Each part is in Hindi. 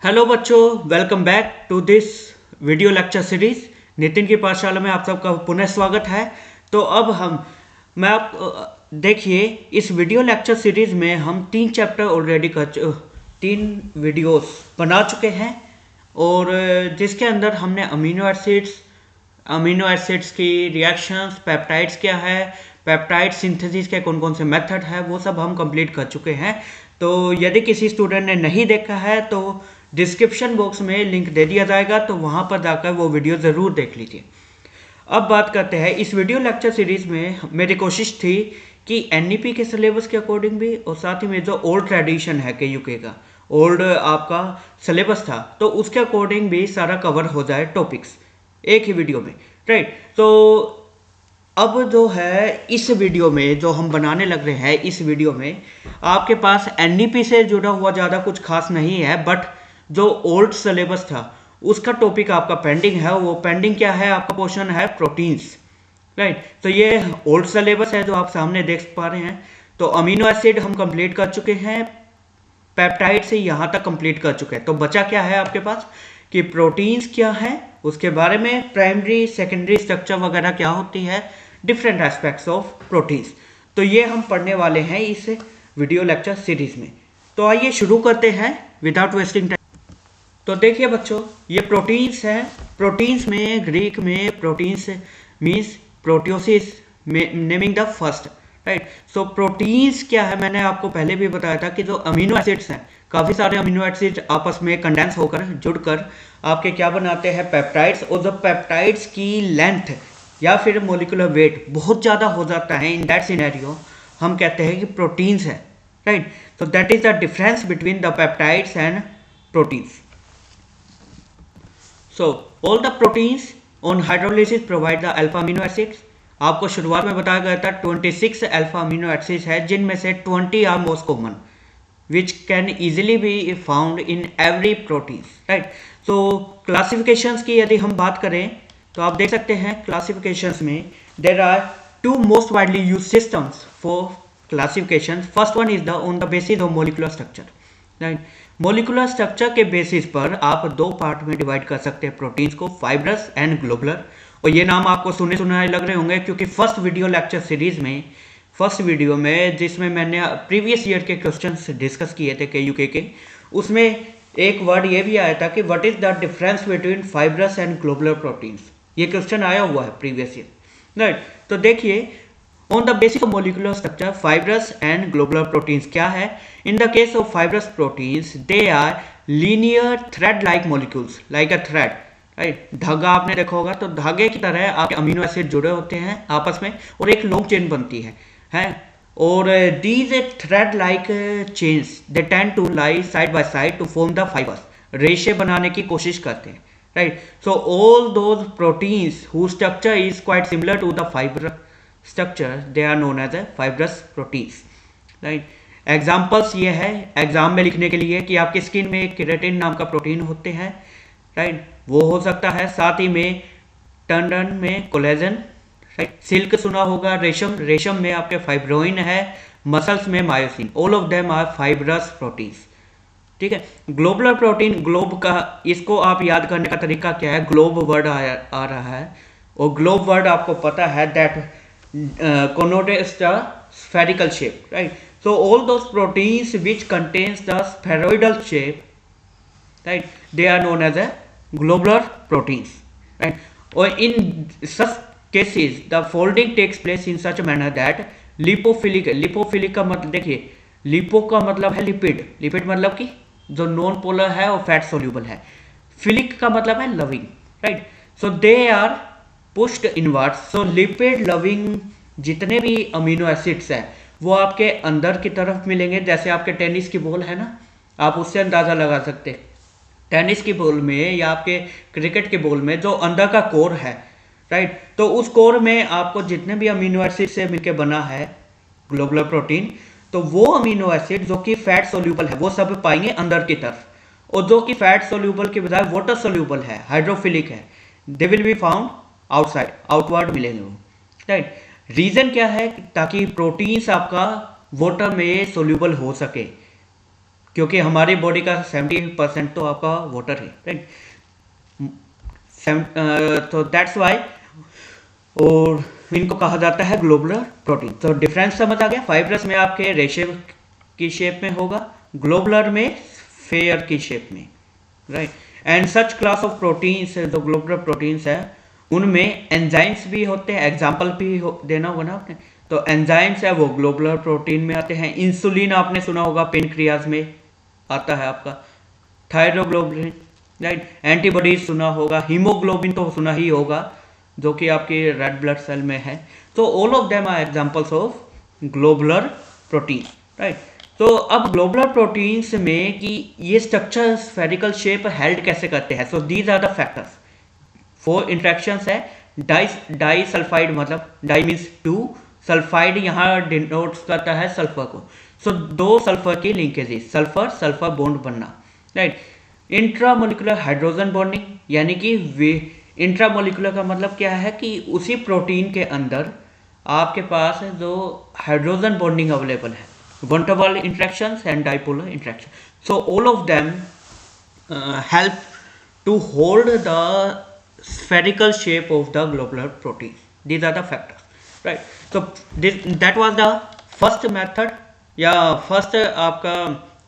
हेलो बच्चों, welcome back to this video lecture series. Nitin की पाठशाला में आप सबका पुनः स्वागत है। तो अब मैं आप देखिए, इस वीडियो लेक्चर सीरीज में हम 3 चैप्टर ऑलरेडी 3 वीडियोस बना चुके हैं और जिसके अंदर हमने अमीनो एसिड्स की रिएक्शंस, पेप्टाइड्स क्या है, पेप्टाइड सिंथेसिस के कौन कौन से मेथड है, वो सब हम कंप्लीट कर चुके हैं। तो यदि किसी स्टूडेंट ने नहीं देखा है तो डिस्क्रिप्शन बॉक्स में लिंक दे दिया जाएगा, तो वहाँ पर जाकर वो वीडियो ज़रूर देख लीजिए। अब बात करते हैं इस वीडियो लेक्चर सीरीज में। मेरी कोशिश थी कि एनईपी के सिलेबस के अकॉर्डिंग भी और साथ ही में जो ओल्ड ट्रेडिशन है केयूके का ओल्ड आपका सिलेबस था, तो उसके अकॉर्डिंग भी सारा कवर हो जाए टॉपिक्स एक ही वीडियो में, राइट। तो अब जो है इस वीडियो में जो हम बनाने लग रहे हैं, इस वीडियो में आपके पास एनईपी से जुड़ा हुआ ज़्यादा कुछ खास नहीं है, बट जो ओल्ड सिलेबस था उसका टॉपिक आपका पेंडिंग है। वो पेंडिंग क्या है? आपका पोर्शन है प्रोटीन्स, राइट। तो ये ओल्ड सिलेबस है जो आप सामने देख पा रहे हैं। तो अमीनो एसिड हम कंप्लीट कर चुके हैं, पेप्टाइड से यहाँ तक कंप्लीट कर चुके हैं। तो बचा क्या है आपके पास कि प्रोटीन्स क्या है, उसके बारे में प्राइमरी सेकेंडरी स्ट्रक्चर वगैरह क्या होती है, डिफरेंट एस्पेक्ट्स ऑफ प्रोटीन्स। तो ये हम पढ़ने वाले हैं इस वीडियो लेक्चर सीरीज में। तो आइए शुरू करते हैं विदाउट वेस्टिंग टाइम। तो देखिए बच्चों, ये प्रोटीन्स है। प्रोटीन्स में ग्रीक में proteins means proteiosis, naming the first, right. So proteins क्या है, मैंने आपको पहले भी बताया था कि जो अमीनो एसिड्स हैं, काफ़ी सारे अमीनो एसिड आपस में कंडेंस होकर जुड़कर आपके क्या बनाते हैं, पेप्टाइड्स। और जब पेप्टाइड्स की लेंथ या फिर मोलिकुलर वेट बहुत ज़्यादा हो जाता है, इन दैट सिनेरियो हम कहते हैं कि प्रोटीन्स है, right. So that is the difference between the peptides and proteins. So all the proteins on hydrolysis provide the alpha amino acids। आपको शुरुआत में बताया गया था 26 अल्फा अमीनो एसिड्स है, जिनमें से 20 are most common which can easily be found in every protein, right. So classifications की यदि हम बात करें तो आप देख सकते हैं क्लासिफिकेशंस में there are 2 most widely use systems for classification. First one is the on the basis of molecular structure, right. Molecular structure के बेसिस पर आप 2 पार्ट में डिवाइड कर सकते हैं प्रोटीन्स को, फाइब्रस एंड ग्लोबुलर। और ये नाम आपको सुने सुनाए लग रहे होंगे क्योंकि फर्स्ट वीडियो लेक्चर सीरीज में, फर्स्ट वीडियो में जिसमें मैंने प्रीवियस ईयर के क्वेश्चंस डिस्कस किए थे केयूके के, उसमें एक वर्ड ये भी आया था कि what is the difference between fibrous and globular proteins. ये क्वेश्चन आया हुआ है प्रीवियस ईयर, राइट। तो देखिए, on the basis of molecular structure, fibrous and globular proteins क्या है? In the case of fibrous proteins, they are linear thread-like molecules, like a thread, right? धागा आपने देखा होगा, तो धागे की तरह आपके अमीनो एसिड जुड़े होते हैं आपस में और एक लॉन्ग चेन बनती है। और these thread-like chains, they tend to lie side by side to form the fibers, रेशे बनाने की कोशिश करते हैं, right? So all those proteins whose structure is quite similar to the fiber structure, they are known as a fibrous proteins, right। Examples ये है एग्जाम में लिखने के लिए कि आपकी स्किन में केराटिन नाम का प्रोटीन होते हैं, राइट, वो हो सकता है। साथ ही में टंडन में कोलेजन, राइट। सिल्क सुना होगा, रेशम में आपके फाइब्रोइन है, मसल्स में myosin, all of them are fibrous proteins, ठीक है। ग्लोबुलर प्रोटीन, ग्लोब का इसको आप याद करने का तरीका क्या है, ग्लोब वर्ड आ रहा है और ग्लोब वर्ड आपको पता है that connotes the spherical shape, right। So all those proteins which contains the spheroidal shape, right, they are known as a globular proteins, right। Or in such cases the folding takes place in such a manner that lipophilic का मतलब देखिए, लिपो का मतलब है लिपिड, लिपिड मतलब कि जो नॉन पोलर है और फैट सोल्यूबल है, फिलिक का मतलब है loving, right. So they are pushed inwards. So lipid loving जितने भी अमीनो एसिड्स हैं वो आपके अंदर की तरफ मिलेंगे। जैसे आपके टेनिस की बॉल है ना, आप उससे अंदाज़ा लगा सकते हैं टेनिस की बॉल में या आपके क्रिकेट की बॉल में जो अंदर का कोर है, राइट। तो उस कोर में आपको जितने भी अमीनो एसिड से मिलकर बना है ग्लोबुलर प्रोटीन, तो वो अमीनो एसिड जो कि फैट सोल्यूबल है वो सब पाएंगे अंदर की तरफ, और जो कि फैट सोल्यूबल के बजाय वाटर सोल्यूबल है, हाइड्रोफिलिक है, they will be found outside, outward मिलेंगे वो, राइट। रीजन क्या है? ताकि प्रोटीन्स आपका वाटर में सोल्यूबल हो सके, क्योंकि हमारी बॉडी का 70% तो आपका वाटर है, राइट। तो दैट्स वाई और इनको कहा जाता है ग्लोबुलर प्रोटीन। तो डिफरेंस समझ आ गया। फाइब्रस में आपके रेशे की शेप में होगा, ग्लोबुलर में फेयर की शेप में, right. And such class of proteins जो ग्लोबुलर प्रोटीन्स है उनमें एंजाइम्स भी होते हैं। एग्जाम्पल भी देना होगा ना आपने। तो एंजाइम्स है वो ग्लोबुलर प्रोटीन में आते हैं। इंसुलिन आपने सुना होगा, पेनक्रियाज में आता है आपका। Thyroglobulin, right. एंटीबॉडीज सुना होगा। हीमोग्लोबिन तो सुना ही होगा, जो कि आपकी रेड ब्लड सेल में है। तो all of them are examples of globular protein, right. तो अब ग्लोबुलर प्रोटीन्स में कि ये स्ट्रक्चर स्फेरिकल शेप हेल्ड कैसे करते हैं। So these are the factors. 4 interactions है। डाई सल्फाइड, मतलब डाई मीन्स 2, सल्फाइड यहाँ डिनोट्स करता है सल्फर को। सो 2 सल्फर की लिंकेजेस, सल्फर सल्फर बॉन्ड बनना, राइट। इंट्रामोलिकुलर हाइड्रोजन बॉन्डिंग, यानी कि इंट्रामोलिकुलर का मतलब क्या है कि उसी प्रोटीन के अंदर आपके पास जो हाइड्रोजन बॉन्डिंग अवेलेबल है, one two one interactions and dipolar interaction. So all of them help to hold the spherical shape of the globular protein. These are the factors, right? So that was the first method या first आपका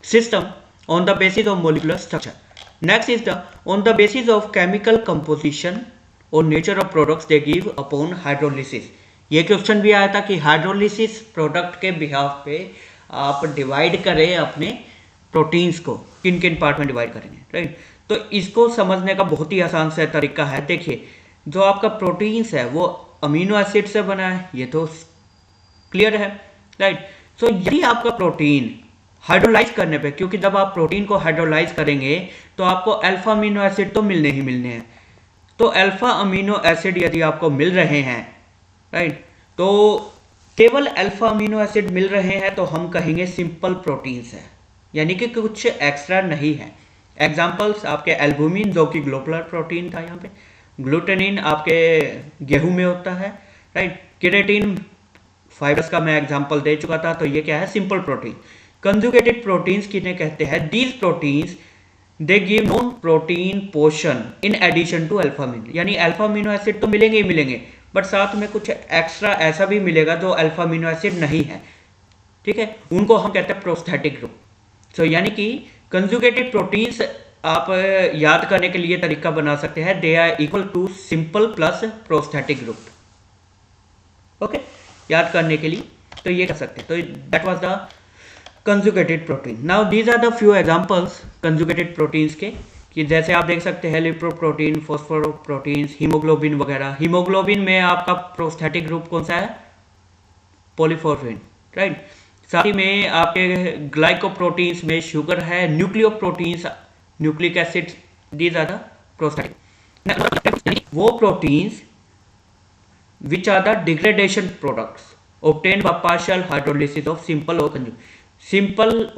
system on the basis of molecular structure. Next is the on the basis of chemical composition or nature of products they give upon hydrolysis. ये क्वेश्चन भी आया था कि हाइड्रोलिसिस प्रोडक्ट के बिहाफ पे आप डिवाइड करें अपने प्रोटीन्स को, किन किन पार्ट में डिवाइड करेंगे, राइट। तो इसको समझने का बहुत ही आसान सा तरीका है। देखिए, जो आपका प्रोटीन्स है वो अमीनो एसिड से बना है, ये तो क्लियर है, राइट। तो यदि आपका प्रोटीन हाइड्रोलाइज करने पे, क्योंकि जब आप प्रोटीन को हाइड्रोलाइज करेंगे तो आपको अल्फा अमीनो एसिड तो मिलने ही मिलने हैं। तो अल्फा अमीनो एसिड यदि आपको मिल रहे हैं, राइट, तो केवल अल्फा अमीनो एसिड मिल रहे हैं तो हम कहेंगे सिंपल प्रोटीन्स है, यानी कि कुछ एक्स्ट्रा नहीं है। एग्जाम्पल्स आपके एल्बुमिन, जो कि ग्लोबुलर प्रोटीन था यहाँ पे। ग्लूटेनिन आपके गेहूं में होता है, राइट। केराटिन फाइबर्स का मैं एग्जांपल दे चुका था, तो ये क्या है, सिंपल प्रोटीन। कंजुगेटेड प्रोटीन्स किन्हें कहते हैं? These proteins they give non protein portion in addition to alpha amino, यानी अल्फा अमीनो एसिड तो मिलेंगे ही मिलेंगे, बट साथ में कुछ एक्स्ट्रा ऐसा भी मिलेगा जो अल्फा अमीनो एसिड नहीं है, ठीक है। उनको हम कहते हैं प्रोस्थेटिक ग्रुप। सो यानी कि कंजुगेटेड प्रोटीन्स आप याद करने के लिए तरीका बना सकते हैं, they are equal to simple plus prosthetic group. Okay, याद करने के लिए तो ये कर सकते हैं। तो that was the conjugated protein. Now these are the few examples conjugated proteins के, कि जैसे आप देख सकते हैं लिपोप्रोटीन, फॉस्फोप्रोटीन्स, हीमोग्लोबिन वगैरह। हीमोग्लोबिन में आपका प्रोस्थेटिक ग्रुप कौन सा है? Polyphosphate, right. साथ ही में आपके ग्लाइकोप्रोटीन्स में शुगर है, nucleoproteins, nucleic acid, these are the prosthetic. वो proteins which are the degradation products obtained by partial hydrolysis of simple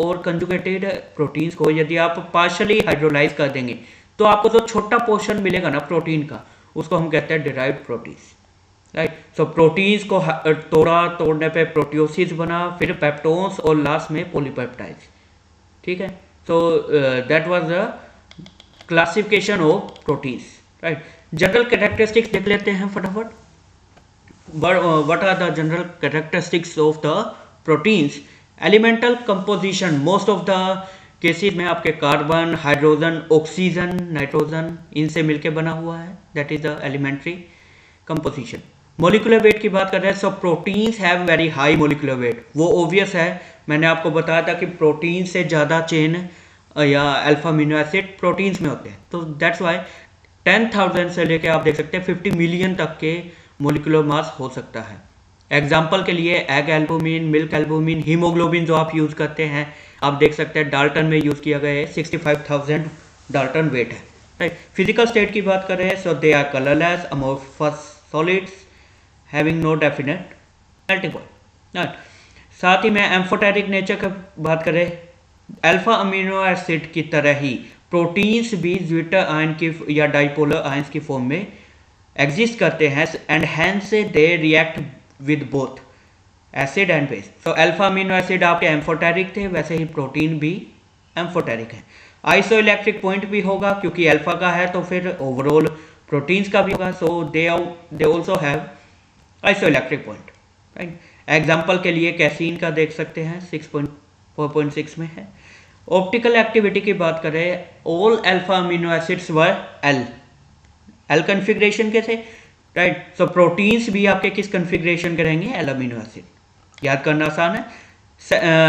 और conjugated proteins को यदि आप partially hydrolyze कर देंगे तो आपको जो छोटा पोर्शन मिलेगा ना प्रोटीन का, उसको हम कहते हैं derived proteins, right. So proteins को तोड़ने पे प्रोटियोसिस बना, फिर पेप्टोन्स और लास्ट में पॉलीपेप्टाइड्स, ठीक है। So that was the classification of proteins, right. General characteristics देख लेते हैं फटाफट। What are the general characteristics of the proteins? Elemental composition, most of the cases में आपके कार्बन, हाइड्रोजन, ऑक्सीजन, नाइट्रोजन, इनसे मिलके बना हुआ है, that is the elementary composition। Molecular weight की बात कर रहे हैं, so proteins have very high molecular weight. वो ऑब्वियस है, मैंने आपको बताया था कि प्रोटीन से ज़्यादा चेन या अल्फा अमीनो एसिड प्रोटीन्स में होते हैं। तो दैट्स वाई 10,000 से लेके आप देख सकते हैं 50 मिलियन तक के मोलिकुलर मास हो सकता है। एग्जाम्पल के लिए egg albumin, milk albumin, haemoglobin जो आप यूज़ करते हैं, आप देख सकते हैं डाल्टन में यूज़ किया गया है, 65,000 डाल्टन वेट है, राइट। फिजिकल स्टेट की बात कर रहे हैं, so they are colourless, amorphous solids having no definite multiple, right. साथ ही में एम्फोटेरिक नेचर की बात करें, अल्फा अमीनो एसिड की तरह ही प्रोटीन्स भी ज्विटर आयन की या डाइपोलर आयंस की फॉर्म में एग्जिस्ट करते हैं, and hence they react with both acid and base. तो अल्फा अमीनो एसिड आपके एम्फोटेरिक थे, वैसे ही प्रोटीन भी एम्फोटेरिक है। आइसो इलेक्ट्रिक पॉइंट भी होगा क्योंकि अल्फा का है, तो फिर ओवरऑल प्रोटीन्स का भी होगा, so they also have iso electric point, right. Example के लिए कैसीन का देख सकते हैं 6.4.6 में है। ऑप्टिकल एक्टिविटी की बात करें, ऑल अल्फा अमीनो एसिड्स वर एल कन्फिग्रेशन के थे, राइट। सो प्रोटीन्स भी आपके किस कन्फिग्रेशन के रहेंगे, एल अमीनो एसिड, याद करना आसान है।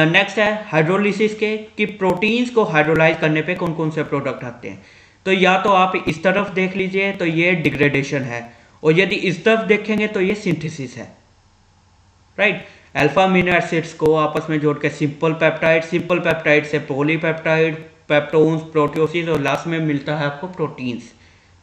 नेक्स्ट है हाइड्रोलिसिस के, कि प्रोटीन्स को हाइड्रोलाइज करने पे कौन कौन से प्रोडक्ट आते हैं। तो या तो आप इस तरफ देख लीजिए तो ये डिग्रेडेशन है, और यदि इस तरफ देखेंगे तो ये सिंथेसिस है, राइट। अल्फा अमीनो एसिड्स को आपस में जोड़ के सिंपल पेप्टाइड से पॉलीपेप्टाइड, पेप्टोन्स, प्रोटियोसिस, और लास्ट में मिलता है आपको प्रोटीन्स।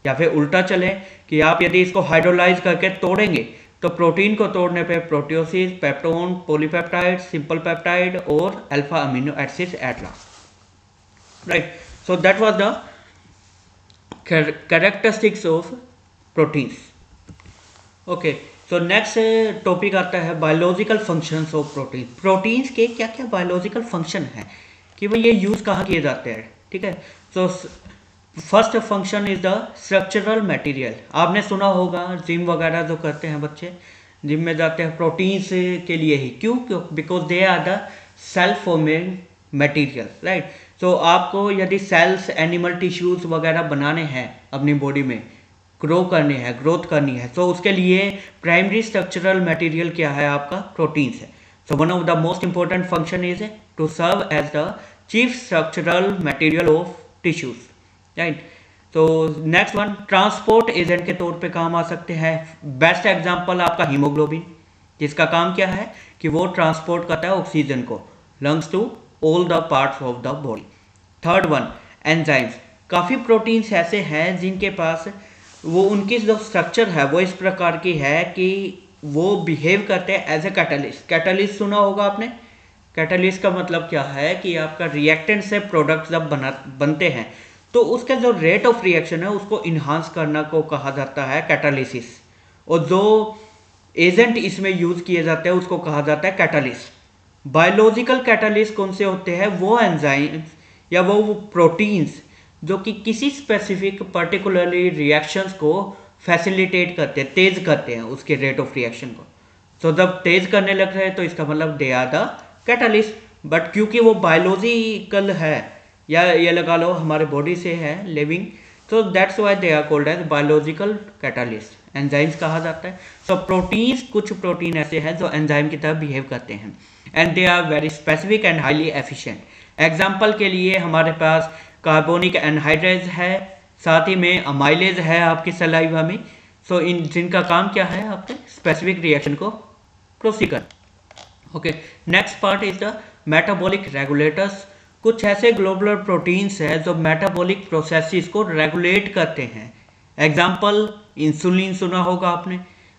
या फिर उल्टा चले कि आप यदि इसको हाइड्रोलाइज करके तोड़ेंगे तो प्रोटीन को तोड़ने पे प्रोटियोसिस, पेप्टोन, पॉलीपेप्टाइड, सिंपल पेप्टाइड और alpha amino acids at last, right. So that was the characteristics of proteins. Okay, so next topic आता है biological functions of protein. Proteins के क्या क्या बायोलॉजिकल फंक्शन है, कि भाई ये यूज कहाँ किए जाते हैं, ठीक है। So first function is the structural material. आपने सुना होगा जिम वगैरह जो करते हैं बच्चे, जिम में जाते हैं प्रोटीन्स के लिए ही, क्यों? Because they are the self forming material, right. तो आपको यदि सेल्स, एनिमल टिश्यूज वगैरह बनाने हैं अपनी बॉडी में, ग्रो करने हैं, ग्रोथ करनी है, तो उसके लिए प्राइमरी स्ट्रक्चरल मटेरियल क्या है आपका, प्रोटीन्स है। So one of the most important function is to serve as the chief structural material of tissues, right. तो नेक्स्ट वन, ट्रांसपोर्ट एजेंट के तौर पे काम आ सकते हैं। बेस्ट एग्जांपल आपका हीमोग्लोबिन, जिसका काम क्या है कि वो ट्रांसपोर्ट करता है ऑक्सीजन को lungs to all the parts of the body. Third one, enzymes. काफ़ी प्रोटीन्स ऐसे हैं जिनके पास वो उनकी जो स्ट्रक्चर है वो इस प्रकार की है कि वो बिहेव करते हैं एज ए कैटलिस्ट। कैटलिस्ट सुना होगा आपने। कैटलिस्ट का मतलब क्या है कि आपका रिएक्टेंट से प्रोडक्ट जब बनते हैं तो उसका जो रेट ऑफ रिएक्शन है उसको इन्हांस करना को कहा जाता है कैटालिसिस, और जो एजेंट इसमें यूज किए जाते हैं उसको कहा जाता है कैटालिस्ट। बायोलॉजिकल कैटालिस्ट कौन से होते हैं, वो एंजाइम्स या वो प्रोटीन्स जो कि किसी स्पेसिफिक पर्टिकुलरली रिएक्शंस को फैसिलिटेट करते हैं, तेज करते हैं उसके रेट ऑफ रिएक्शन को। तो जब तेज करने लग रहे हैं तो इसका मतलब they are the catalyst. But क्योंकि वो बायोलॉजिकल है, या ये लगा लो हमारे बॉडी से है लिविंग, तो that's why they are called as biological catalyst, enzymes कहा जाता है। सो प्रोटीन्स, कुछ प्रोटीन ऐसे हैं जो एंजाइम की तरह बिहेव करते हैं, and they are very specific and highly efficient. Example के लिए हमारे पास कार्बोनिक एनहाइड्रेज है, साथ ही में अमाइलेज है आपकी सलाइवा में। सो इन जिनका काम क्या है, आपके स्पेसिफिक रिएक्शन को प्रोसीड कर। Okay, next part is the metabolic regulators. कुछ ऐसे ग्लोबुलर प्रोटीन्स हैं जो मेटाबॉलिक प्रोसेसेस को रेगुलेट करते हैं। एग्जाम्पल, इंसुलिन सुना होगा आपने।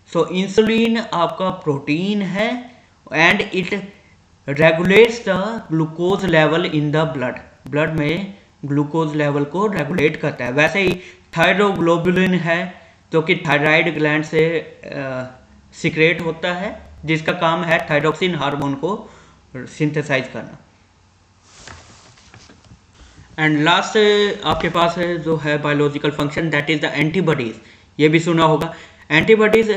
सो इंसुलिन आपका प्रोटीन है and it regulates the glucose level in the blood. Blood में ग्लूकोज लेवल को रेगुलेट करता है। वैसे ही थायरोग्लोबुलिन है जो कि थायराइड ग्लैंड से सिक्रेट होता है, जिसका काम है थायरोक्सिन हार्मोन को सिंथेसाइज करना। एंड लास्ट आपके पास है जो है biological function, that is the antibodies. ये भी सुना होगा। Antibodies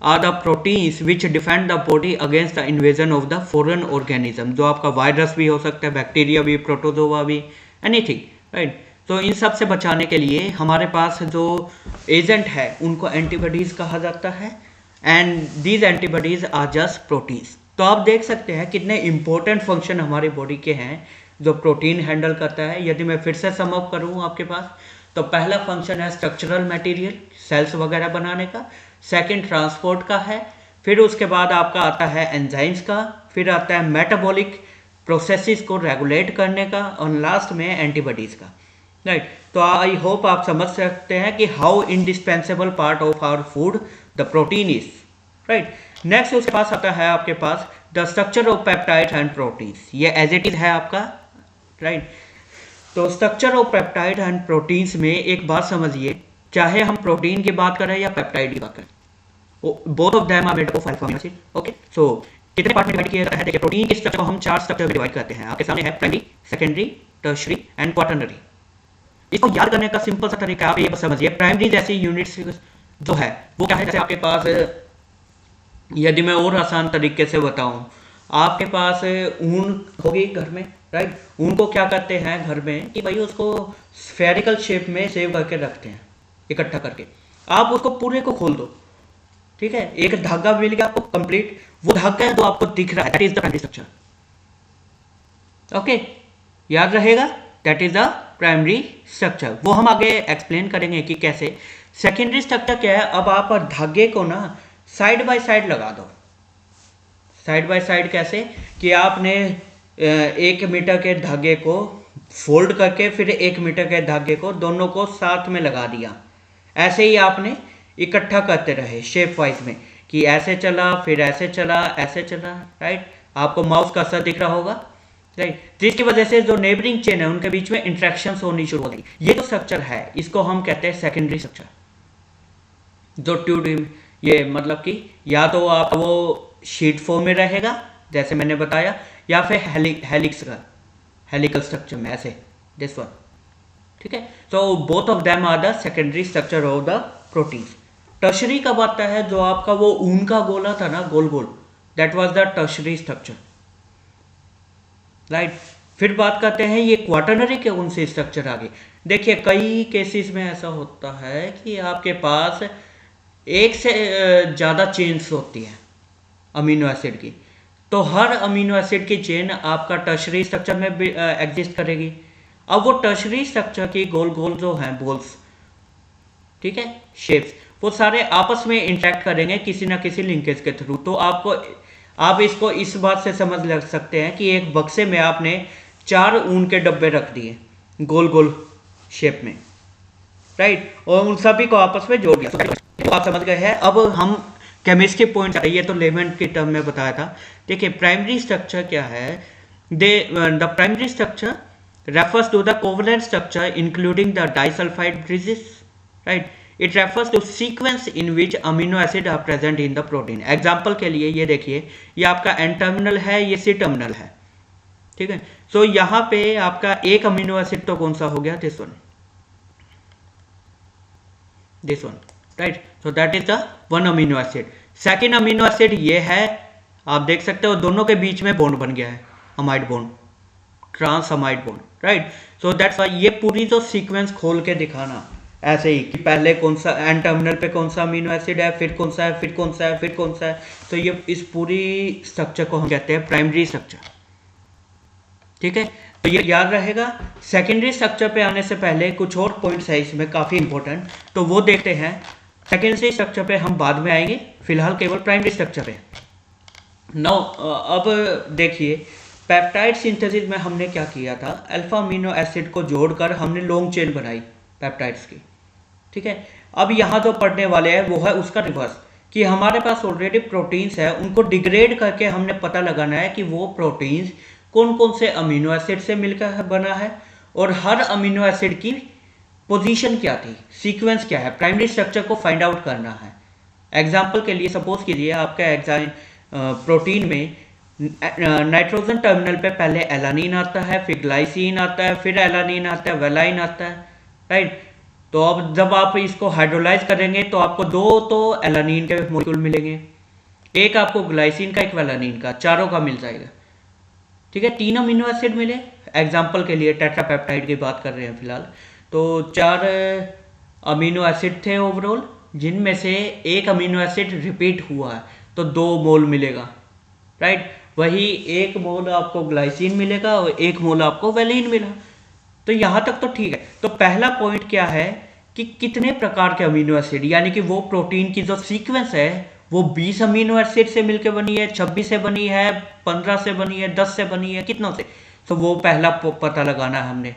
are the proteins which defend the body against the invasion of the foreign organism. जो आपका वायरस भी हो सकता है, बैक्टीरिया भी, प्रोटोजोआ भी, एनीथिंग, राइट। तो इन सब से बचाने के लिए हमारे पास जो एजेंट है उनको एंटीबॉडीज कहा जाता है, and these antibodies are just proteins. तो आप देख सकते हैं कितने इंपॉर्टेंट फंक्शन हमारी बॉडी के हैं जो प्रोटीन हैंडल करता है। यदि मैं फिर से सम अप करूँ आपके पास, तो पहला फंक्शन है स्ट्रक्चरल मटेरियल, सेल्स वगैरह बनाने का। सेकंड ट्रांसपोर्ट का है, फिर उसके बाद आपका आता है एंजाइम्स का, फिर आता है मेटाबॉलिक प्रोसेसेस को रेगुलेट करने का, और लास्ट में एंटीबॉडीज का, राइट। तो आई होप आप समझ सकते हैं कि how indispensable part of our food the protein is, right. Next उसके पास आता है आपके पास the structure of peptides and proteins. ये एज इट इज है आपका, राइट। तो structure of peptide and proteins में एक बात समझिए, चाहे हम प्रोटीन की बात करें या पेप्टाइड की बात करें, both of them are made of alpha amino acid. Okay, so कितने पार्ट में डिवाइड किया जाता है? देखिए प्रोटीन के स्ट्रक्चर को हम 4 स्ट्रक्चर में डिवाइड करते हैं। आपके सामने है primary, secondary, tertiary and quaternary. इसको याद करने का सिंपल सा तरीका आप ये बस समझिए। प्राइमरी जैसी यूनिट्स जो है वो क्या है, जैसे आपके पास, यदि मैं और आसान तरीके से बताऊं, आपके पास ऊन होगी घर में, राइट। ऊन को क्या करते हैं घर में कि भाई उसको स्फेरिकल शेप में सेव करके रखते हैं, इकट्ठा करके। आप उसको पूरे को खोल दो, ठीक है, एक धागा मिल गया आपको कंप्लीट, वो धागा है जो आपको दिख रहा है, that is the primary structure. Okay, याद रहेगा, that is the primary structure. वो हम आगे एक्सप्लेन करेंगे कि कैसे। सेकेंडरी स्ट्रक्चर क्या है, अब आप धागे को ना साइड बाय साइड लगा दो। साइड बाय साइड कैसे कि आपने 1 मीटर के धागे को फोल्ड करके फिर 1 मीटर के धागे को दोनों को साथ में लगा दिया। ऐसे ही आपने इकट्ठा करते रहे शेप वाइज में कि ऐसे चला, फिर ऐसे चला, ऐसे चला, राइट। आपको माउस का असर दिख रहा होगा, राइट। जिसकी वजह से जो नेबरिंग चेन है उनके बीच में इंट्रैक्शंस होनी शुरू हो गई। ये जो स्ट्रक्चर है इसको हम कहते हैं सेकेंडरी स्ट्रक्चर। जो ट्यूब, ये मतलब कि या तो आप वो शीट फॉर्म में रहेगा जैसे मैंने बताया, या फिर हेलिक्स का हेलिकल स्ट्रक्चर में ऐसे, दिस वन, ठीक है। तो both of them are the secondary structure of the proteins. Tertiary कब आता है? जो आपका वो ऊन का गोला था ना, गोल गोल, that was the tertiary structure, right. फिर बात करते हैं ये क्वाटरनरी के कौन से स्ट्रक्चर आगे। देखिए कई केसेस में ऐसा होता है कि आपके पास एक से ज़्यादा चेन्स होती हैं अमीनो एसिड की, तो हर अमीनो एसिड की चेन आपका टर्शरी स्ट्रक्चर में भी एग्जिस्ट करेगी। अब वो टर्शरी स्ट्रक्चर की गोल गोल जो हैं बोल्स, ठीक है, शेप्स, वो सारे आपस में इंटरेक्ट करेंगे किसी ना किसी लिंकेज के थ्रू। तो आप इसको इस बात से समझ लग सकते हैं कि एक बक्से में आपने 4 ऊन के डब्बे रख दिए गोल गोल शेप में, राइट, और उन सभी को आपस में जोड़ दिया। तो आप समझ गए हैं। अब हम केमिस्ट्री पॉइंट आइए, तो लेमन के टर्म में बताया था। देखिए प्राइमरी स्ट्रक्चर क्या है, the primary structure refers to the covalent structure including the disulfide bridges, right. It refers to sequence in which amino acid are present in the protein. Example के लिए ये देखिए, ये आपका N टर्मिनल है, ये C टर्मिनल है, ठीक है। सो यहाँ पे आपका एक अमीनो एसिड तो कौन सा हो गया, this one, right. So that is the one amino acid. Second amino acid ये है, आप देख सकते हो दोनों के बीच में बॉन्ड बन गया है, amide bond, trans amide bond, right. So that's why ये पूरी जो सीक्वेंस खोल के दिखाना ऐसे ही कि पहले कौन सा एन टर्मिनल पे कौन सा अमीनो एसिड है, फिर कौन सा है, फिर कौन सा है, फिर कौन सा है। तो ये इस पूरी स्ट्रक्चर को हम कहते हैं प्राइमरी स्ट्रक्चर, ठीक है। तो ये याद रहेगा। सेकेंडरी स्ट्रक्चर पे आने से पहले कुछ और पॉइंट्स है इसमें काफ़ी इंपॉर्टेंट, तो वो देखते हैं। सेकेंडरी स्ट्रक्चर पे हम बाद में आएंगे, फिलहाल केवल प्राइमरी स्ट्रक्चर पे। नाउ अब देखिए पेप्टाइड सिंथेसिस में हमने क्या किया था, अल्फा अमीनो एसिड को जोड़कर हमने लॉन्ग चेन बनाई पेप्टाइड्स की, ठीक है। अब यहाँ जो पढ़ने वाले हैं वो है उसका रिवर्स, कि हमारे पास ऑलरेडी प्रोटीन्स है, उनको डिग्रेड करके हमने पता लगाना है कि वो प्रोटीन्स कौन कौन से अमीनो एसिड से मिलकर बना है और हर अमीनो एसिड की पोजीशन क्या थी, सीक्वेंस क्या है, प्राइमरी स्ट्रक्चर को फाइंड आउट करना है। एग्जाम्पल के लिए सपोज कीजिए आपका प्रोटीन में नाइट्रोजन टर्मिनल पे पहले एलानीन आता है, फिर ग्लाइसिन आता है, फिर एलानीन आता है, वेलाइन आता है, राइट। तो अब जब आप इसको हाइड्रोलाइज करेंगे तो आपको 2 तो एलानीन के मॉलिक्यूल मिलेंगे, एक आपको ग्लाइसिन का, एक वेलानीन का, चारों का मिल जाएगा, ठीक है। 3 अमीनो एसिड मिले, एग्जाम्पल के लिए टेट्रापेप्टाइड की बात कर रहे हैं फिलहाल। तो 4 अमीनो एसिड थे ओवरऑल, जिनमें से एक अमीनो एसिड रिपीट हुआ है तो 2 मोल मिलेगा, राइट। वही 1 मोल आपको ग्लाइसिन मिलेगा और 1 मोल आपको वेलिन मिला। तो यहाँ तक तो ठीक है। तो पहला पॉइंट क्या है कि कितने प्रकार के अमीनो एसिड, यानी कि वो प्रोटीन की जो सीक्वेंस है वो 20 अमीनो एसिड से मिलकर बनी है, 26 से बनी है, 15 से बनी है, 10 से बनी है, कितनों से, तो वो पहला पता लगाना है हमने,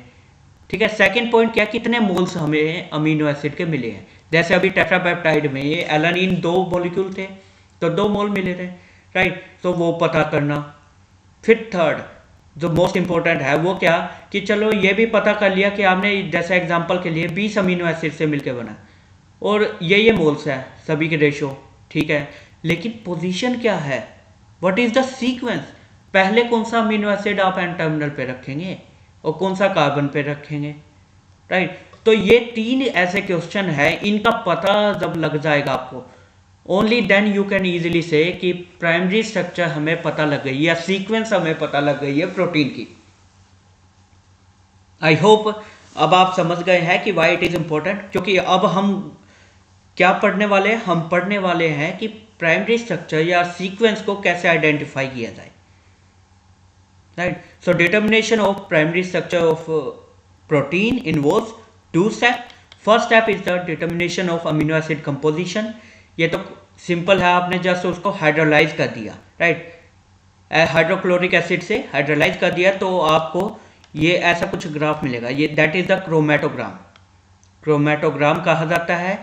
ठीक है। सेकंड पॉइंट क्या, कितने मोल्स हमें अमीनो एसिड के मिले हैं। जैसे अभी टेट्रापेप्टाइड में ये एलानिन 2 मॉलिक्यूल थे तो 2 मोल मिले थे, राइट। तो वो पता करना। फिर थर्ड जो मोस्ट इंपॉर्टेंट है वो क्या, कि चलो ये भी पता कर लिया कि आपने जैसे एग्जांपल के लिए 20 अमीनो एसिड से मिलकर बना और ये मोल्स है सभी के रेशो, ठीक है। लेकिन पोजीशन क्या है, व्हाट इज द सीक्वेंस, पहले कौन सा अमीनो एसिड आप एन टर्मिनल पे रखेंगे और कौन सा कार्बन पे रखेंगे, राइट। तो ये 3 ऐसे क्वेश्चन है, इनका पता जब लग जाएगा आपको, only then you can easily से कि प्राइमरी स्ट्रक्चर हमें पता लग गई या सीक्वेंस हमें पता लग गई है प्रोटीन की। आई होप अब आप समझ गए हैं कि वाई इट इज इंपॉर्टेंट, क्योंकि अब हम क्या पढ़ने वाले हैं, हम पढ़ने वाले हैं कि प्राइमरी स्ट्रक्चर या सीक्वेंस को कैसे आइडेंटिफाई किया जाए, right. So determination of primary structure of protein involves 2 steps। First step is the determination of amino acid composition. ये तो सिंपल है, आपने जस्ट उसको हाइड्रोलाइज कर दिया, राइट, हाइड्रोक्लोरिक एसिड से हाइड्रोलाइज कर दिया तो आपको ये ऐसा कुछ ग्राफ मिलेगा, ये that is the chromatogram. Chromatogram कहा जाता है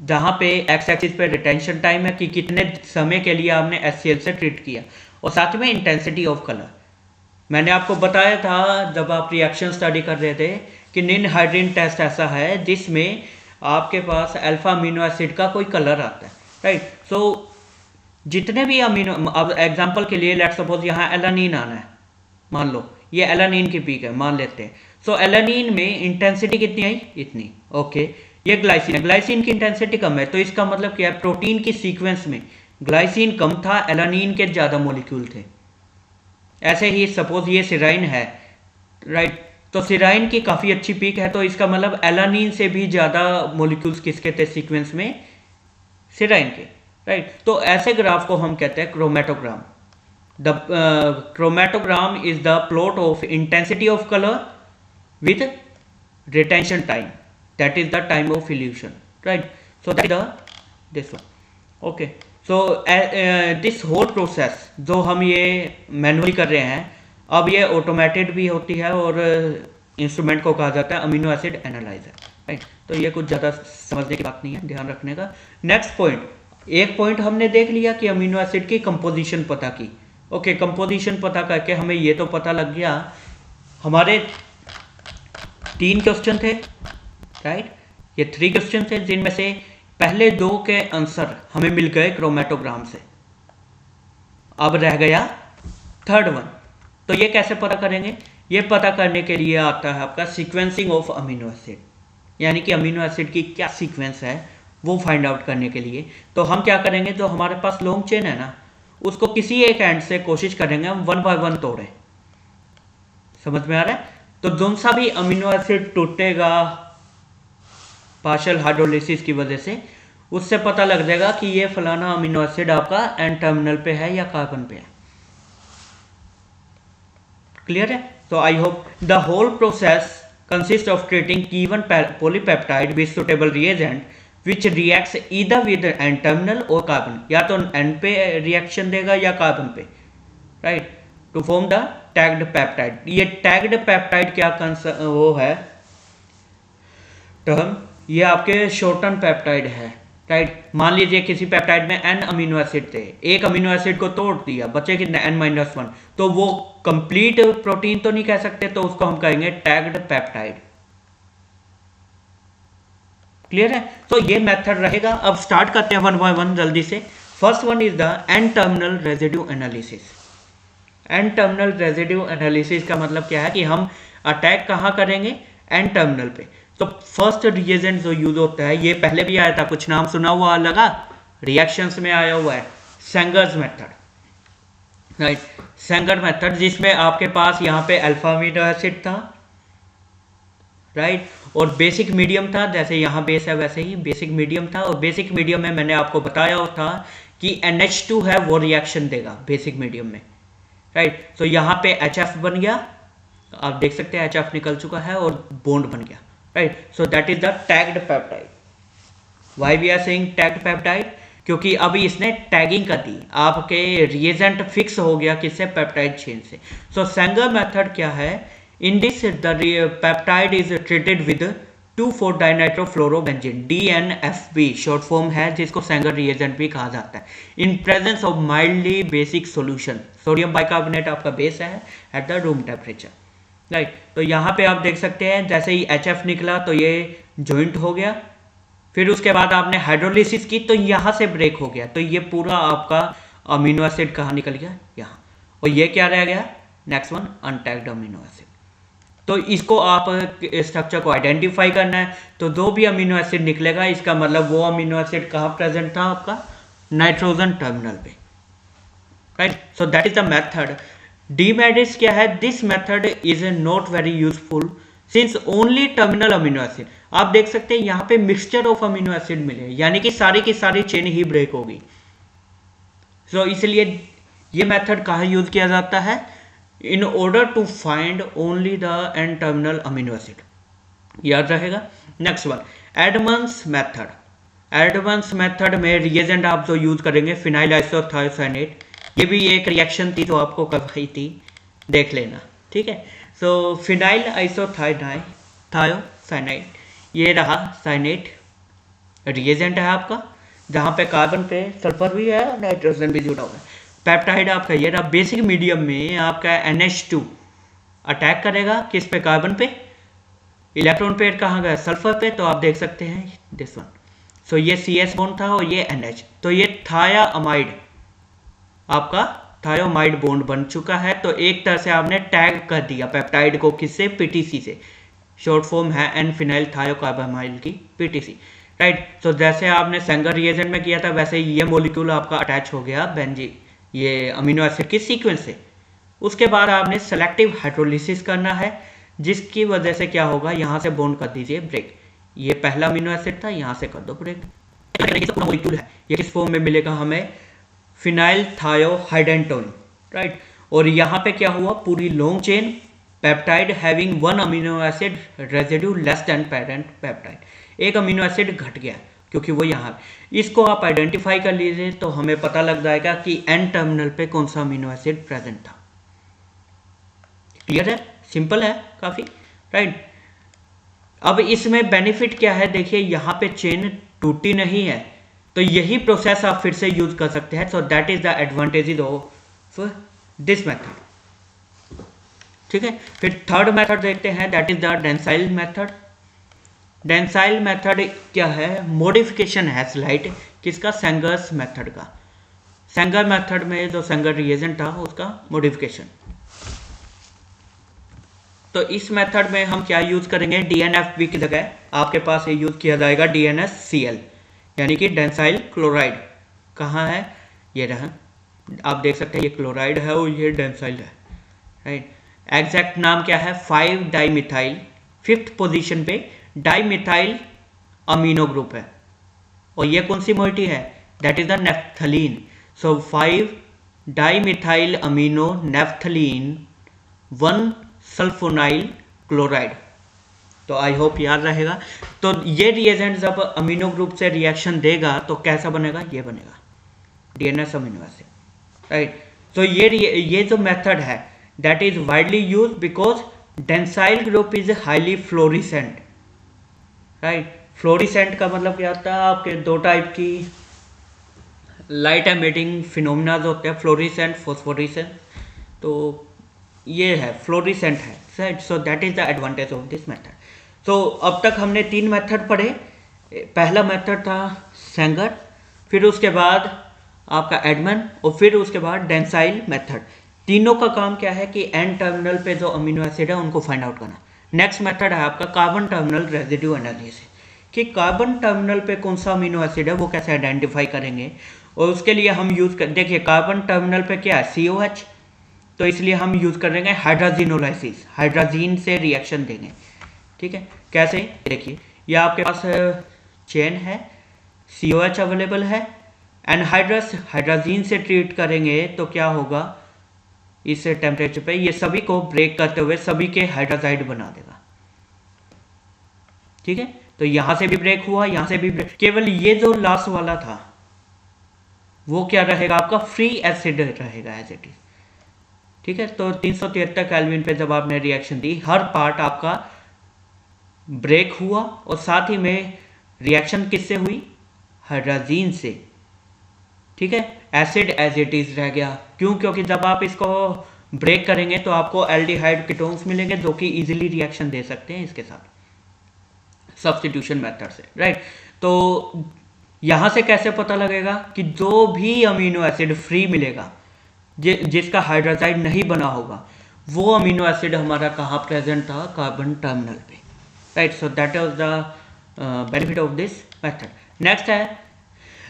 जहाँ पे एक्स एक्सिस पे रिटेंशन टाइम है कि कितने समय के लिए आपने HCl से ट्रीट किया, और साथ में इंटेंसिटी ऑफ कलर। मैंने आपको बताया था जब आप रिएक्शन स्टडी कर रहे थे कि निन हाइड्रीन टेस्ट ऐसा है जिसमें आपके पास अल्फा अमीनो एसिड का कोई कलर आता है, राइट। सो जितने भी अमीनो, अब एग्जांपल के लिए लेट्स सपोज यहाँ एलानीन आना है, मान लो ये एलानीन की पीक है मान लेते हैं। सो एलानीन में इंटेंसिटी कितनी आई, इतनी, ओके। ये ग्लाइसिन है, ग्लाइसिन की इंटेंसिटी कम है, तो इसका मतलब क्या है, प्रोटीन की सीक्वेंस में ग्लाइसिन कम था, एलानीन के ज़्यादा मोलिक्यूल थे। ऐसे ही सपोज ये सिराइन है, राइट, तो सिराइन की काफ़ी अच्छी पीक है, तो इसका मतलब एलानीन से भी ज़्यादा मोलिक्यूल्स किसके थे सीक्वेंस में, सिराइन के, राइट। तो ऐसे ग्राफ को हम कहते हैं chromatogram. The chromatogram is the plot of intensity of colour with retention time, that is the time of elution, right. So that is the this one, okay. So this whole process जो हम ये मैनुअली कर रहे हैं, अब ये ऑटोमेटेड भी होती है और इंस्ट्रूमेंट को कहा जाता है अमीनो एसिड एनालाइजर, राइट। तो ये कुछ ज़्यादा समझने की बात नहीं है, ध्यान रखने का। नेक्स्ट पॉइंट, एक पॉइंट हमने देख लिया कि अमीनो एसिड की कंपोजिशन पता की, ओके। कंपोजिशन पता करके हमें ये तो पता लग गया, हमारे 3 क्वेश्चन थे, राइट, ये 3 क्वेश्चन थे जिनमें से पहले 2 के आंसर हमें मिल गए क्रोमेटोग्राम से, अब रह गया थर्ड वन। तो ये कैसे पता करेंगे, ये पता करने के लिए आता है आपका सीक्वेंसिंग ऑफ अमीनो एसिड, यानी कि अमीनो एसिड की क्या सीक्वेंस है वो फाइंड आउट करने के लिए। तो हम क्या करेंगे, जो हमारे पास लॉन्ग चेन है ना, उसको किसी एक एंड से कोशिश करेंगे हम 1 बाय 1 तोड़े, समझ में आ रहा है। तो जो सा भी अमीनो एसिड टूटेगा पार्शियल हाइड्रोलिसिस की वजह से, उससे पता लग जाएगा कि ये फलाना अमीनो एसिड आपका एन टर्मिनल पे है या कार्बन पे है, क्लियर है। तो I hope the whole process consist of treating given polypeptide with suitable reagent which reacts either with N terminal और कार्बन, या तो एन पे रिएक्शन देगा या कार्बन पे, right, to form the tagged peptide. ये टैग्ड पेप्टाइड क्या वो है टर्म, ये आपके शॉर्टन पेप्टाइड है, राइट। मान लीजिए किसी पेप्टाइड में n अमीनो एसिड थे, एक अमीनो एसिड को तोड़ दिया, बचे कितने n-1, तो वो कंप्लीट प्रोटीन तो नहीं कह सकते, तो उसको हम कहेंगे टैग्ड पेप्टाइड, क्लियर है। तो ये मेथड रहेगा। अब स्टार्ट करते हैं 1 बाय 1 जल्दी से। First one is the N terminal residue analysis. N terminal residue analysis का मतलब क्या है कि हम अटैक कहाँ करेंगे, एन टर्मिनल पे। तो फर्स्ट रिएजेंट जो यूज होता है, ये पहले भी आया था, कुछ नाम सुना हुआ लगा, रिएक्शंस में आया हुआ है, सेंगर्स मेथड, राइट, सेंगर मेथड, जिसमें आपके पास यहाँ पे अल्फा अमीनो एसिड था, राइट, और बेसिक मीडियम था, जैसे यहाँ बेस है वैसे ही बेसिक मीडियम था। और बेसिक मीडियम में मैंने आपको बताया था कि NH2 है वो रिएक्शन देगा बेसिक मीडियम में, राइट। तो यहाँ पे HF बन गया, आप देख सकते हैं HF निकल चुका है और बॉन्ड बन गया, right. So that is the tagged peptide. Why we are saying tagged peptide, क्योंकि अभी इसने टैगिंग कर दी, आपके रिएजेंट फिक्स हो गया किससे, पेप्टाइड चेन से। सो सेंगर मेथड क्या है, in this the peptide is treated with two four dinitrofluorobenzene, DNFB short form है, जिसको सेंगर रिएजेंट भी कहा जाता है, in presence of mildly basic solution. Sodium bicarbonate आपका बेस है at the room temperature, right. तो यहाँ पे आप देख सकते हैं जैसे ही HF निकला तो ये जॉइंट हो गया, फिर उसके बाद आपने हाइड्रोलिसिस की तो यहाँ से ब्रेक हो गया, तो ये पूरा आपका अमीनो एसिड कहाँ निकल गया, यहाँ, और ये क्या रह गया, नेक्स्ट वन अनटैग्ड अमीनो एसिड। तो इसको आप स्ट्रक्चर को आइडेंटिफाई करना है, तो जो भी अमीनो एसिड निकलेगा इसका मतलब वो अमीनो एसिड कहाँ प्रेजेंट था, आपका नाइट्रोजन टर्मिनल पे, right. So that is the method. डीमैट्रिक्स क्या है, this method is not very useful since only terminal amino acid. आप देख सकते हैं यहाँ पे मिक्सचर ऑफ अमीनो एसिड मिले, यानी कि सारी की सारी चेन ही ब्रेक होगी। सो इसलिए ये मेथड कहाँ यूज किया जाता है, in order to find only the N terminal amino acid, याद रहेगा। Next one Edmund's method. Edmund's method में रिएजेंट आप जो यूज करेंगे फिनाइल आइसोथायोसाइनेट, ये भी एक रिएक्शन थी जो आपको करवाई थी, देख लेना, ठीक है। सो फिनाइल आइसोथायोसाइनेट, ये रहा साइनेट रिएजेंट है आपका, जहाँ पे कार्बन पे सल्फर भी है, नाइट्रोजन भी जुड़ा हुआ है। पेप्टाइड आपका ये रहा, बेसिक मीडियम में आपका NH2 अटैक करेगा किस पे, कार्बन पे, इलेक्ट्रॉन पेयर कहाँ गया, सल्फर पे, तो आप देख सकते हैं दिस वन। सो ये CS बॉन्ड था और ये NH, तो ये थायामाइड, आपका थायोमाइड बॉन्ड बन चुका है। तो एक तरह से आपने टैग कर दिया पेप्टाइड को, किससे, PTC से, शॉर्ट फॉर्म है एन फिनाइल थायोकार्बामाइल की, PTC, राइट। सो जैसे आपने सेंगर रिएजेंट में किया था वैसे ये मॉलिक्यूल आपका अटैच हो गया बेंजी, ये अमीनो एसिड की सीक्वेंस से। उसके बाद आपने सेलेक्टिव हाइड्रोलिसिस करना है, जिसकी वजह से क्या होगा, यहाँ से बॉन्ड कर दीजिए ब्रेक, ये पहला अमीनो एसिड था, यहाँ से कर दो ब्रेक। पूरा मॉलिक्यूल है, ये किस फॉर्म में मिलेगा हमें, फिनाइल थायोहाइडेंटोन, राइट। और यहाँ पे क्या हुआ, पूरी long chain peptide having one amino acid residue less than parent peptide, एक अमीनो एसिड घट गया क्योंकि वो यहाँ, इसको आप आइडेंटिफाई कर लीजिए तो हमें पता लग जाएगा कि एन टर्मिनल पे कौन सा अमीनो एसिड प्रेजेंट था। क्लियर है, सिंपल है काफी, राइट। अब इसमें बेनिफिट क्या है, देखिए यहाँ पे चेन टूटी नहीं है, तो यही प्रोसेस आप फिर से यूज कर सकते हैं। So that is the advantages of this method, ठीक है। फिर थर्ड मेथड देखते हैं, that is the dansyl method. Dansyl method क्या है, मॉडिफिकेशन है स्लाइड किसका, सेंगर्स मेथड का। सेंगर मेथड में जो सेंगर रिएजेंट था उसका मॉडिफिकेशन। तो इस मेथड में हम क्या यूज करेंगे, DNFB की जगह आपके पास ये यूज किया जाएगा DNSCl, यानी कि डेंसाइल क्लोराइड। कहाँ है, ये रहा, आप देख सकते हैं ये क्लोराइड है और ये डेंसाइल है, राइट। एग्जैक्ट नाम क्या है, 5 डाइमिथाइल, 5th पोजीशन पे डाइमिथाइल अमीनो ग्रुप है, और ये कौन सी मोइटी है, that is the naphthalene. So 5 dimethyl amino naphthalene 1 sulfonyl chloride. तो आई होप याद रहेगा। तो ये रिएजेंट जब अमीनो ग्रुप से रिएक्शन देगा तो कैसा बनेगा, ये बनेगा DNS अमीनो एसिड, राइट। तो ये जो मेथड है that is widely use because dansyl group is highly fluorescent, right. Fluorescent का मतलब क्या होता है, आपके दो टाइप की लाइट एमिटिंग फिनोमिना होते हैं, फ्लोरिसेंट, फॉस्फोरेसेंट। तो ये है फ्लोरिसेंट है, right. So that is the advantage of this method. तो अब तक हमने 3 मेथड पढ़े। पहला मेथड था सेंगर, फिर उसके बाद आपका एडमन, और फिर उसके बाद डेंसाइल मेथड। तीनों का काम क्या है कि एन टर्मिनल पे जो अमीनो एसिड है उनको फाइंड आउट करना। नेक्स्ट मेथड है आपका कार्बन टर्मिनल रेजिड्यू एनालिसिस, कि कार्बन टर्मिनल पे कौन सा अमीनो एसिड है वो कैसे आइडेंटिफाई करेंगे। और उसके लिए हम यूज कर, देखिए कार्बन टर्मिनल पे क्या है, COH, तो इसलिए हम यूज करेंगे हाइड्रोजिनोलाइसिस, हाइड्रोजीन से रिएक्शन देंगे, ठीक है। कैसे, देखिए ये आपके पास चेन है, COH अवेलेबल है, एनहाइड्रस हाइड्रोजीन से ट्रीट करेंगे तो क्या होगा, इस टेम्परेचर पे ये सभी को ब्रेक करते हुए सभी के हाइड्रोजाइड बना देगा, ठीक है। तो यहां से भी ब्रेक हुआ, यहां से भी ब्रेक, केवल ये जो लास्ट वाला था वो क्या रहेगा, आपका फ्री एसिड रहेगा एज इट इज, ठीक है। तो 373 केल्विन पे जब आपने रिएक्शन दी, हर पार्ट आपका ब्रेक हुआ, और साथ ही में रिएक्शन किससे हुई, हाइड्रोजीन से, ठीक है। एसिड एज इट इज रह गया, क्यों, क्योंकि जब आप इसको ब्रेक करेंगे तो आपको एल्डिहाइड कीटोन्स मिलेंगे जो कि इजीली रिएक्शन दे सकते हैं इसके साथ सब्स्टिट्यूशन मेथड से, राइट। तो यहाँ से कैसे पता लगेगा कि जो भी अमीनो एसिड फ्री मिलेगा जिसका हाइड्रोजाइड नहीं बना होगा, वो अमीनो एसिड हमारा कहाँ प्रेजेंट था, कार्बन टर्मिनल पे, right. So that was the benefit of this method. Next है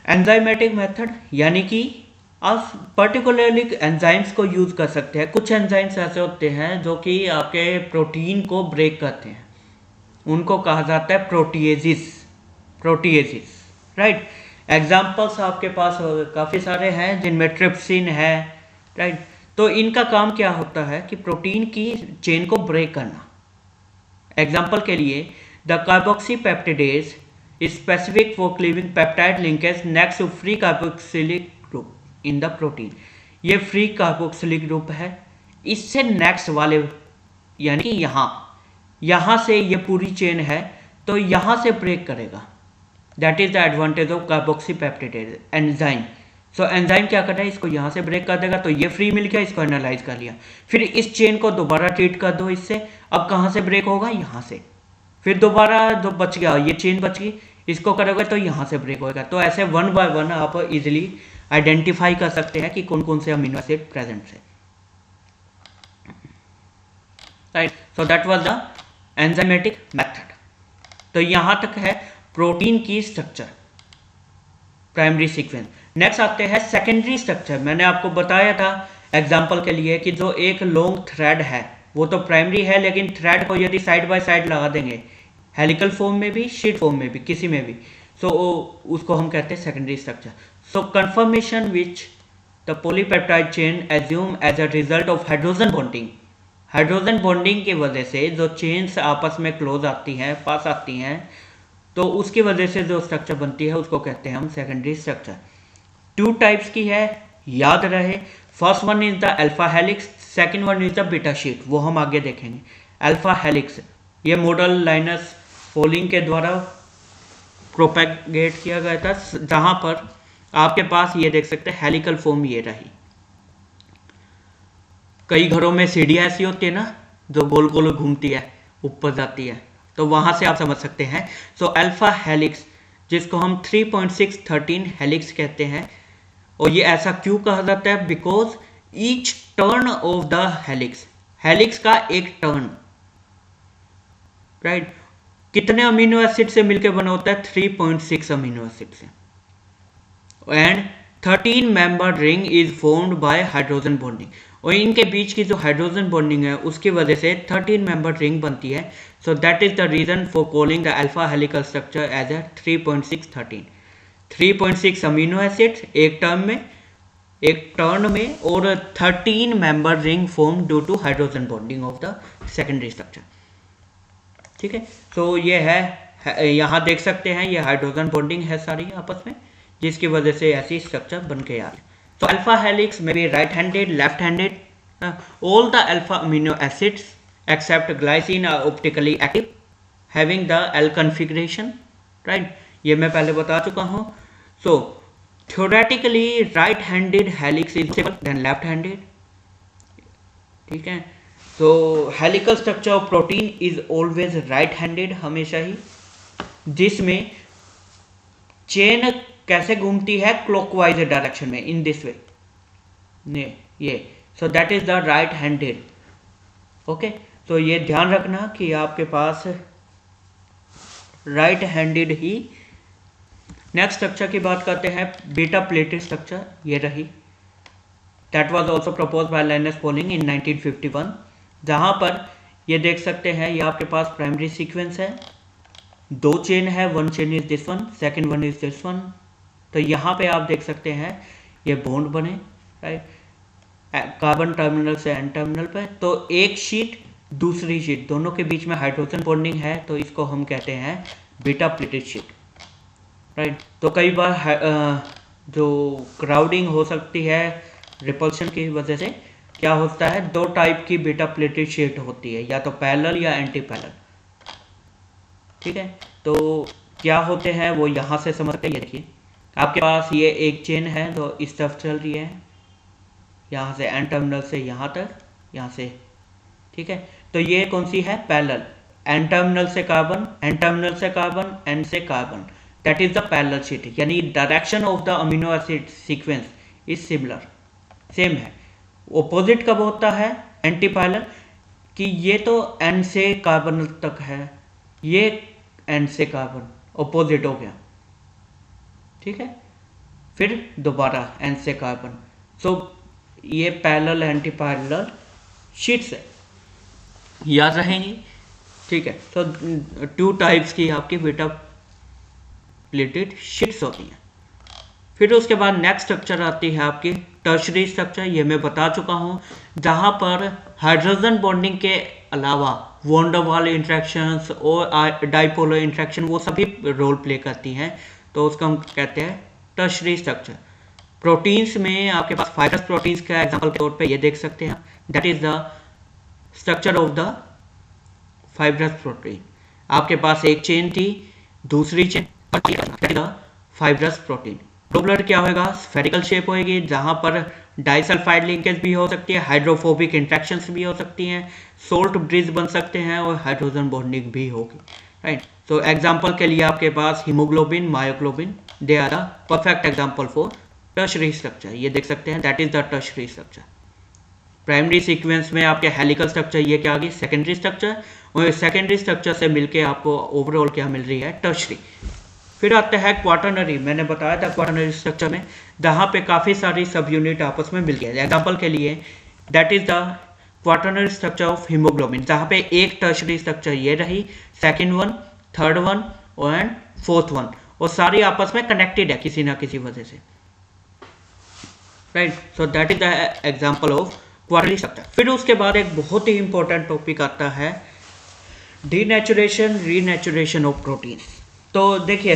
एंजाइमेटिक मेथड, यानी कि आप पर्टिकुलरली एंजाइम्स को यूज कर सकते हैं। कुछ एंजाइम्स ऐसे होते हैं जो कि आपके प्रोटीन को ब्रेक करते हैं, उनको कहा जाता है प्रोटीएसिस, राइट। एग्जाम्पल्स आपके पास काफ़ी सारे हैं जिनमें ट्रिप्सिन है, राइट। तो इनका काम क्या होता है कि प्रोटीन की चेन को ब्रेक करना। एग्जाम्पल के लिए the carboxypeptidase is specific for cleaving peptide linkage next to free carboxylic group in the protein। ये फ्री कार्बोक्सिलिक ग्रुप है, इससे नेक्स्ट वाले यानी कि यहाँ से ये पूरी चेन है तो यहाँ से ब्रेक करेगा। That is the advantage of carboxypeptidase enzyme. So enzyme क्या कर रहा है, इसको यहाँ से ब्रेक कर देगा, तो ये फ्री मिल गया, इसको एनालाइज कर लिया, फिर इस चेन को दोबारा ट्रीट कर दो इससे, अब कहाँ से ब्रेक होगा, यहाँ से, फिर दोबारा जो बच गया ये चेन बच गई, इसको करोगे तो यहाँ से ब्रेक होगा। तो ऐसे वन बाय वन आप इजीली आइडेंटिफाई कर सकते हैं कि कौन कौन से अमीनो एसिड प्रेजेंट है, right. So that was the enzymatic method. तो यहाँ तक है प्रोटीन की स्ट्रक्चर, प्राइमरी सीक्वेंस। नेक्स्ट आते हैं सेकेंडरी स्ट्रक्चर। मैंने आपको बताया था एग्जाम्पल के लिए कि जो एक लॉन्ग थ्रेड है वो तो प्राइमरी है, लेकिन थ्रेड को यदि साइड बाय साइड लगा देंगे हेलिकल फॉर्म में भी, शीट फॉर्म में भी, किसी में भी, सो उसको हम कहते हैं secondary structure. So conformation which the polypeptide chain assume as a result of hydrogen bonding. Hydrogen bonding की वजह से जो चेन्स आपस में क्लोज आती हैं, पास आती हैं, तो उसकी वजह से जो स्ट्रक्चर बनती है उसको कहते हैं हम सेकेंडरी स्ट्रक्चर। 2 टाइप्स की है, याद रहे। First one is the alpha helix, second one is the beta sheet, वो हम आगे देखेंगे। अल्फा हेलिक्स ये मॉडल लाइनस पोलिंग के द्वारा प्रोपेगेट किया गया था, जहां पर आपके पास ये देख सकते हैं हेलिकल फॉर्म ये रही। कई घरों में सीढ़ियाँ ऐसी होती है ना जो गोल गोल घूमती है, ऊपर जाती है, तो वहां से आप समझ सकते हैं। सो अल्फा हेलिक्स जिसको हम 3.613 हेलिक्स कहते हैं, और ये ऐसा क्यों कहा जाता है, because each turn off the helix, helix का एक टर्न, राइट, कितने अमीनो एसिड से मिलकर बना होता है, 3.6 अमीनो एसिड से, and 13 member ring is formed by hydrogen bonding, और इनके बीच की जो हाइड्रोजन बॉन्डिंग है उसकी वजह से 13 मेंबर रिंग बनती है। So that is the reason for calling the alpha helical structure as a 3.613। 3.6 amino acids एक टर्न में और 13 member ring form due to hydrogen bonding of the secondary structure, ठीक है। तो ये है, यहाँ देख सकते हैं ये हाइड्रोजन बॉन्डिंग है सारी आपस में, जिसकी वजह से ऐसी स्ट्रक्चर बन के आ रही है। So alpha helix may be right-handed, left-handed. All the alpha amino acids except glycine are optically active, having the L configuration. Right? ये मैं पहले बता चुका हूँ. So theoretically right-handed helix is safer than left-handed. ठीक है. So helical structure of protein is always right-handed, हमेशा ही, जिसमें चेन कैसे घूमती है, क्लॉकवाइज डायरेक्शन में, इन दिस वे, ये। So that is the right handed, okay. तो ये ध्यान रखना कि आपके पास राइट हैंडेड ही। नेक्स्ट स्ट्रक्चर की बात करते हैं, बीटा प्लेटेड स्ट्रक्चर, ये रही। That was also proposed by Linus Pauling in 1951, जहां पर ये देख सकते हैं ये आपके पास प्राइमरी सीक्वेंस है, 2 चेन है, 1 chain is this one, second one is this one. तो यहाँ पे आप देख सकते हैं ये बॉन्ड बने, राइट, कार्बन टर्मिनल से एन टर्मिनल पे, तो एक शीट दूसरी शीट दोनों के बीच में हाइड्रोजन बॉन्डिंग है, तो इसको हम कहते हैं बीटा प्लेटेड शीट, राइट। तो कई बार जो क्राउडिंग हो सकती है रिपल्शन की वजह से, क्या होता है, 2 टाइप की बीटा प्लेटेड शीट होती है, या तो पैरेलल या एंटी पैरेलल, ठीक है। तो क्या होते हैं वो यहाँ से समझते हैं। ये देखिए आपके पास ये एक चेन है तो इस तरफ चल रही है, यहाँ से एन टर्मिनल से यहाँ तक, यहाँ से, ठीक है। तो ये कौन सी है, पैरेलल, एन टर्मिनल से कार्बन, एन टर्मिनल से कार्बन, एन से carbon, that is the parallel sheet, यानी direction of the amino acid sequence is similar, same है। ऑपोजिट कब होता है एंटी पैरेलल, कि ये तो एन से कार्बन तक है, ये एन से कार्बन, ऑपोजिट हो गया, ठीक है। फिर दोबारा एन से कार्बन, सो ये पैरेलल एंटी पैरेलल शीट्स है, याद रहेंगी, ठीक है। तो 2 टाइप्स की आपकी बीटा प्लेटेड शीट्स होती हैं। फिर उसके बाद नेक्स्ट स्ट्रक्चर आती है आपकी टर्शरी स्ट्रक्चर, ये मैं बता चुका हूँ, जहाँ पर हाइड्रोजन बॉन्डिंग के अलावा वॉन डर वाल इंट्रैक्शंस और डाइपोलर इंट्रैक्शन वो सभी रोल प्ले करती हैं, तो उसको हम कहते हैं टर्शरी स्ट्रक्चर। प्रोटीन्स में आपके पास फाइब्रस प्रोटीन्स का एग्जांपल के तौर पे ये देख सकते हैं, that is the structure of the fibrous protein. आपके पास एक चेन थी, दूसरी चेन, फाइब्रस प्रोटीन। ग्लोबुलर क्या होगा, स्फेरिकल शेप होगी, जहां पर डाइसल्फाइड लिंकेज भी हो सकती है, हाइड्रोफोबिक इंट्रैक्शंस भी हो सकती हैं, सोल्ट ब्रिज बन सकते हैं और हाइड्रोजन बॉन्डिंग भी होगी, राइट। तो एग्जांपल के लिए आपके पास haemoglobin, myoglobin, they are the perfect example for tertiary structure. ये देख सकते हैं, that is the tertiary structure. Primary sequence में आपके हेलिकल स्ट्रक्चर, ये क्या आ गई सेकेंडरी स्ट्रक्चर, और सेकेंडरी स्ट्रक्चर से मिलके आपको ओवरऑल क्या मिल रही है टर्शरी। फिर आता है क्वाटरनरी, मैंने बताया था क्वाटरनरी स्ट्रक्चर में जहाँ पे काफ़ी सारी सब यूनिट आपस में मिल गया। एग्जाम्पल के लिए that is the quaternary structure of haemoglobin, जहाँ पे एक टर्शरी स्ट्रक्चर ये रही, second one, third one and fourth one, और सारी आपस में कनेक्टेड है किसी ना किसी वजह से, right. So that is the example of quaternary structure. फिर उसके बाद एक बहुत ही इंपॉर्टेंट टॉपिक आता है डीनेचुरेशन, रीनेचुरेशन ऑफ प्रोटीन्स। तो देखिए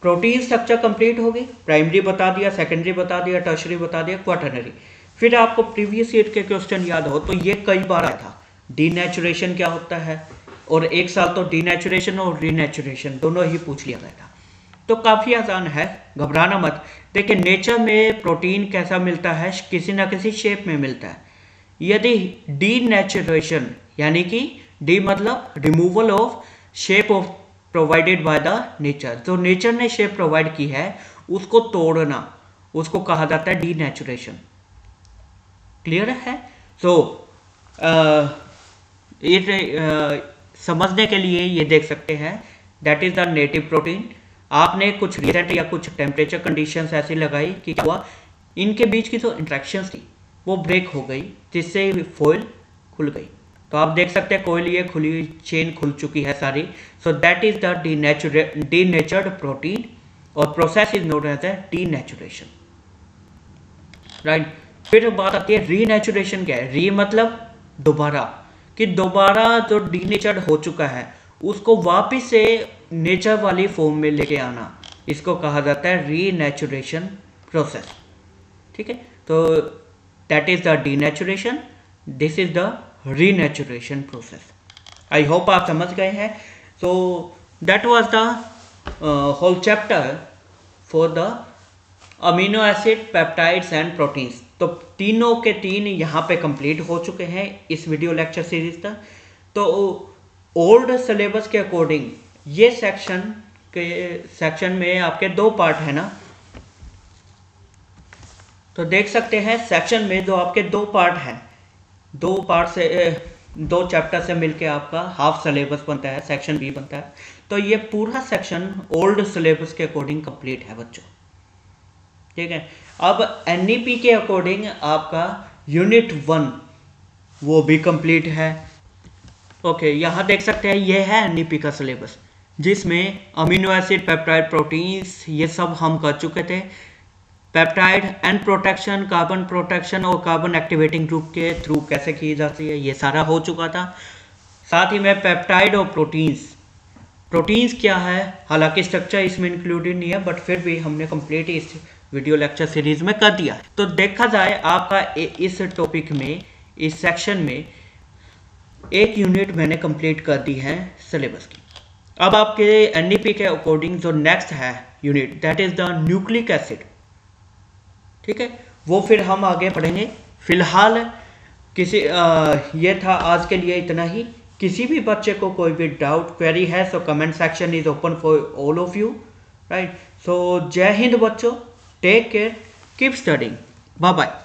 प्रोटीन स्ट्रक्चर कंप्लीट होगी, प्राइमरी बता दिया, सेकेंडरी बता दिया, टर्शरी बता दिया, क्वाटरनरी। फिर आपको प्रीवियस ईयर के क्वेश्चन याद हो तो ये कई बार आया था, डीनेचुरेशन क्या होता है, और एक साल तो डीनेचुरेशन और रीनेचुरेशन दोनों ही पूछ लिया गया था। तो काफ़ी आसान है, घबराना मत। देखिए नेचर में प्रोटीन कैसा मिलता है, किसी ना किसी शेप में मिलता है। यदि डीनेचुरेशन यानी कि डी मतलब removal of shape of provided by the nature, जो नेचर ने शेप प्रोवाइड की है उसको तोड़ना, उसको कहा जाता है डीनेचुरेशन। क्लियर है? तो समझने के लिए ये देख सकते हैं, that is the native protein. आपने कुछ रिएजेंट या कुछ टेम्परेचर कंडीशंस ऐसी लगाई कि क्या हुआ, इनके बीच की जो इंट्रैक्शंस थी वो ब्रेक हो गई, जिससे फॉइल खुल गई। तो आप देख सकते हैं कोयल ये खुली हुई चेन खुल चुकी है सारी। So that is the denatured protein, और process is known as a denaturation, right. फिर बात आती है रीनेचुरेशन क्या है। री मतलब दोबारा, कि दोबारा जो डीनेचर्ड हो चुका है उसको वापस से नेचर वाली फॉर्म में लेके आना, इसको कहा जाता है रीनेचुरेशन प्रोसेस, ठीक है। तो that is the denaturation, this is the renaturation process. I hope आप समझ गए हैं। So that was the whole chapter for the amino acid, peptides and proteins. तो तीनों के तीन यहाँ पे कंप्लीट हो चुके हैं इस वीडियो लेक्चर सीरीज तक। तो ओल्ड सिलेबस के अकॉर्डिंग ये सेक्शन में आपके 2 पार्ट है ना, तो देख सकते हैं सेक्शन में जो आपके 2 पार्ट हैं, 2 पार्ट से 2 चैप्टर से मिलके आपका हाफ सिलेबस बनता है, सेक्शन बी बनता है। तो ये पूरा सेक्शन ओल्ड सिलेबस के अकॉर्डिंग कंप्लीट है बच्चों, ठीक है। अब एनईपी के अकॉर्डिंग आपका यूनिट 1 वो भी कंप्लीट है। ओके, यहाँ देख सकते हैं ये है एनईपी का सिलेबस, जिसमें अमीनो एसिड, पेप्टाइड, प्रोटीन्स ये सब हम कर चुके थे। Peptide and protection, carbon protection और कार्बन एक्टिवेटिंग ग्रुप के थ्रू कैसे की जाती है ये सारा हो चुका था। साथ ही में पेप्टाइड और प्रोटीन्स क्या है, हालांकि स्ट्रक्चर इसमें इंक्लूडेड नहीं है, बट फिर भी हमने कंप्लीट इस वीडियो लेक्चर सीरीज में कर दिया है। तो देखा जाए आपका इस टॉपिक में, इस सेक्शन में 1 यूनिट मैंने कंप्लीट कर दी है सिलेबस की। अब आपके एनईपी के अकॉर्डिंग जो नेक्स्ट है unit, that is the nucleic acid, ठीक है, वो फिर हम आगे पढ़ेंगे। फिलहाल ये था आज के लिए इतना ही। किसी भी बच्चे को कोई भी डाउट, क्वेरी है, so comment section is open for all of you, right. So जय हिंद बच्चों, take care, keep studying, bye bye.